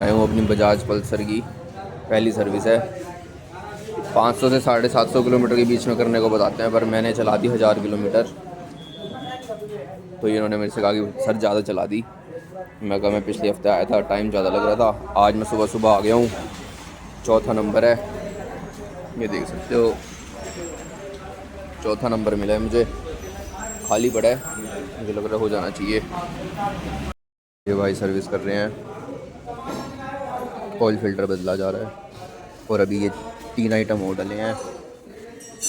आया हूँ अपनी बजाज पल्सर की पहली सर्विस है। 500 से 750 किलोमीटर के बीच में करने को बताते हैं, पर मैंने चला दी 1000 किलोमीटर। तो इन्होंने मेरे से कहा कि सर ज़्यादा चला दी। मैं कहा मैं पिछले हफ्ते आया था, टाइम ज़्यादा लग रहा था। आज मैं सुबह सुबह आ गया हूँ। चौथा नंबर है, ये देख सकते हो, चौथा नंबर मिला है मुझे। खाली पड़ा है, मुझे लग रहा है हो जाना चाहिए। ये भाई सर्विस कर रहे हैं, ऑयल फ़िल्टर बदला जा रहा है। और अभी ये 3 आइटम और डले हैं।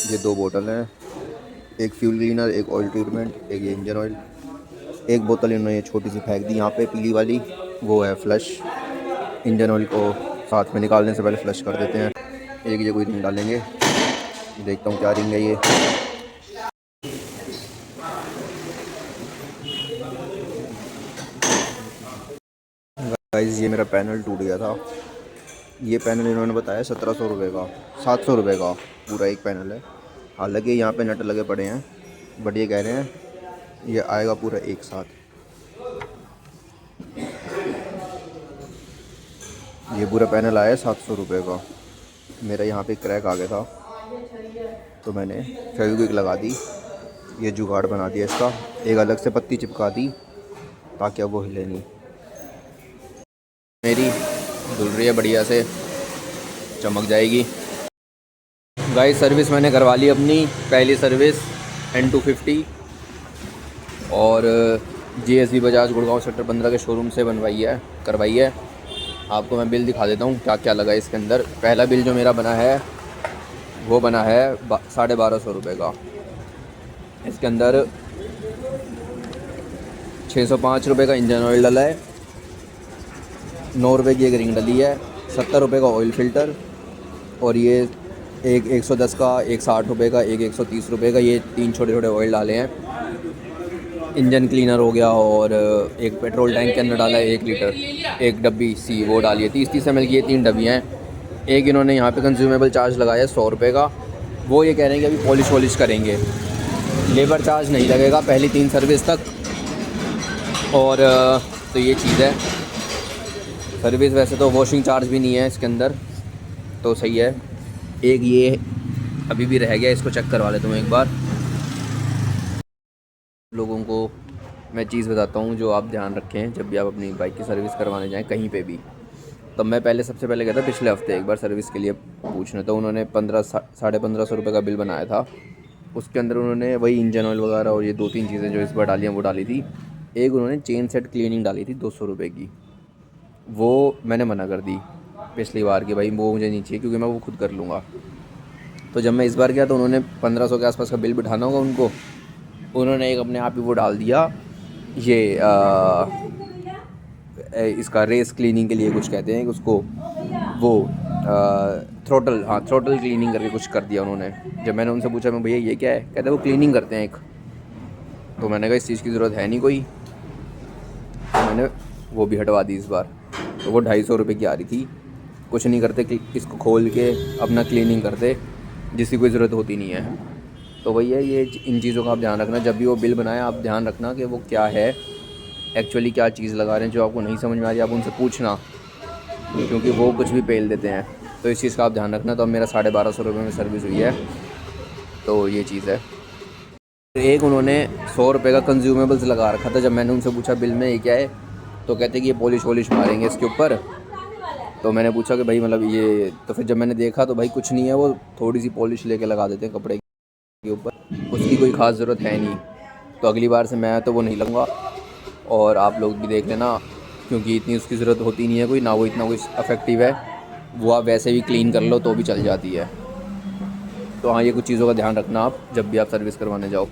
ये 2 बोतल हैं, एक फ्यूल क्लीनर, एक ऑयल ट्रीटमेंट, एक ये इंजन ऑयल। एक बोतल इन्होंने ये छोटी सी फेंक दी यहाँ पे, पीली वाली, वो है फ्लश। इंजन ऑयल को साथ में निकालने से पहले फ्लश कर देते हैं। एक ये कोई रिंग डालेंगे, देखता हूँ क्या रिंग है ये। गाइस ये मेरा पैनल टूट गया था। ये पैनल इन्होंने बताया 1700 रुपये का, 700 रुपये का पूरा एक पैनल है। हालांकि यहाँ पे नट लगे पड़े हैं, बट ये कह रहे हैं ये आएगा पूरा एक साथ। ये पूरा पैनल आया 700 रुपये का। मेरा यहाँ पे क्रैक आ गया था, तो मैंने फेविक्विक लगा दी, ये जुगाड़ बना दिया इसका। एक अलग से पत्ती चिपका दी ताकि अब वो हिले नहीं। मेरी धुल रही है, बढ़िया से चमक जाएगी। गाइस सर्विस मैंने करवा ली अपनी पहली सर्विस N250 और GSB बजाज गुड़गांव सेक्टर 15 के शोरूम से करवाई है। आपको मैं बिल दिखा देता हूँ क्या क्या लगा इसके अंदर। पहला बिल जो मेरा बना है वो बना है 1250 रुपये का। इसके अंदर 605 रुपये का इंजन ऑयल डला है, 9 रुपये की एक रिंग डली है, 70 रुपये का ऑयल फ़िल्टर, और ये एक 110 का, एक 60 रुपये का, एक 130 रुपये का, ये 3 छोटे छोटे ऑयल डाले हैं। इंजन क्लीनर हो गया, और एक पेट्रोल टैंक के अंदर डाला है 1 लीटर, एक डब्बी सी वो डाली है 30-30 ml की, ये 3 डब्बियाँ हैं। एक इन्होंने यहाँ पे कंज्यूमेबल चार्ज लगाया है 100 रुपये का। वो ये कह रहे हैं कि अभी पॉलिश करेंगे, लेबर चार्ज नहीं लगेगा पहली 3 सर्विस तक। और तो ये चीज़ है। सर्विस वैसे तो वॉशिंग चार्ज भी नहीं है इसके अंदर, तो सही है। एक ये अभी भी रह गया, इसको चेक करवा लेता हूँ एक बार। लोगों को मैं चीज़ बताता हूँ जो आप ध्यान रखें जब भी आप अपनी बाइक की सर्विस करवाने जाएं कहीं पे भी। तो मैं सबसे पहले गया था पिछले हफ्ते एक बार सर्विस के लिए पूछने, तो उन्होंने 1500 रुपये का बिल बनाया था। उसके अंदर उन्होंने वही इंजन ऑयल वगैरह और ये 2-3 चीज़ें जो इस बार डाली हैं वो डाली थी। एक उन्होंने चेन सेट क्लीनिंग डाली थी 200 रुपये की, वो मैंने मना कर दी पिछली बार कि भाई वो मुझे नहीं चाहिए क्योंकि मैं वो खुद कर लूँगा। तो जब मैं इस बार गया तो उन्होंने 1500 के आसपास का बिल बिठाना होगा उनको, उन्होंने एक अपने आप ही वो डाल दिया, ये इसका रेस क्लीनिंग के लिए कुछ कहते हैं उसको, वो थ्रोटल क्लीनिंग करके कुछ कर दिया उन्होंने। जब मैंने उनसे पूछा मैं भैया ये क्या है, कहते वो क्लीनिंग करते हैं एक। तो मैंने कहा इस चीज़ की ज़रूरत है नहीं कोई, तो मैंने वो भी हटवा दी इस बार। तो वो 250 रुपये की आ रही थी। कुछ नहीं करते, इसको खोल के अपना क्लीनिंग करते, जिसकी कोई ज़रूरत होती नहीं है। तो वही है, ये इन चीज़ों का आप ध्यान रखना। जब भी वो बिल बनाएं आप ध्यान रखना कि वो क्या है एक्चुअली, क्या चीज़ लगा रहे हैं। जो आपको नहीं समझ में आ रही आप उनसे पूछना, क्योंकि वो कुछ भी पेल देते हैं। तो इस चीज़ का आप ध्यान रखना। तो अब मेरा 1250 रुपये में सर्विस हुई है, तो ये चीज़ है। एक उन्होंने 100 रुपये का कंज्यूमेबल्स लगा रखा था। जब मैंने उनसे पूछा बिल में ये क्या है, तो कहते कि ये पॉलिश मारेंगे इसके ऊपर। तो मैंने पूछा कि भाई मतलब ये, तो फिर जब मैंने देखा तो भाई कुछ नहीं है, वो थोड़ी सी पॉलिश लेके लगा देते हैं कपड़े के ऊपर, उसकी कोई ख़ास ज़रूरत है नहीं। तो अगली बार से मैं तो वो नहीं लूँगा, और आप लोग भी देख लेना, क्योंकि इतनी उसकी ज़रूरत होती नहीं है कोई, ना वो इतना कोई अफेक्टिव है। वो आप वैसे भी क्लीन कर लो तो भी चल जाती है। तो हाँ, ये कुछ चीज़ों का ध्यान रखना आप जब भी आप सर्विस करवाने जाओ।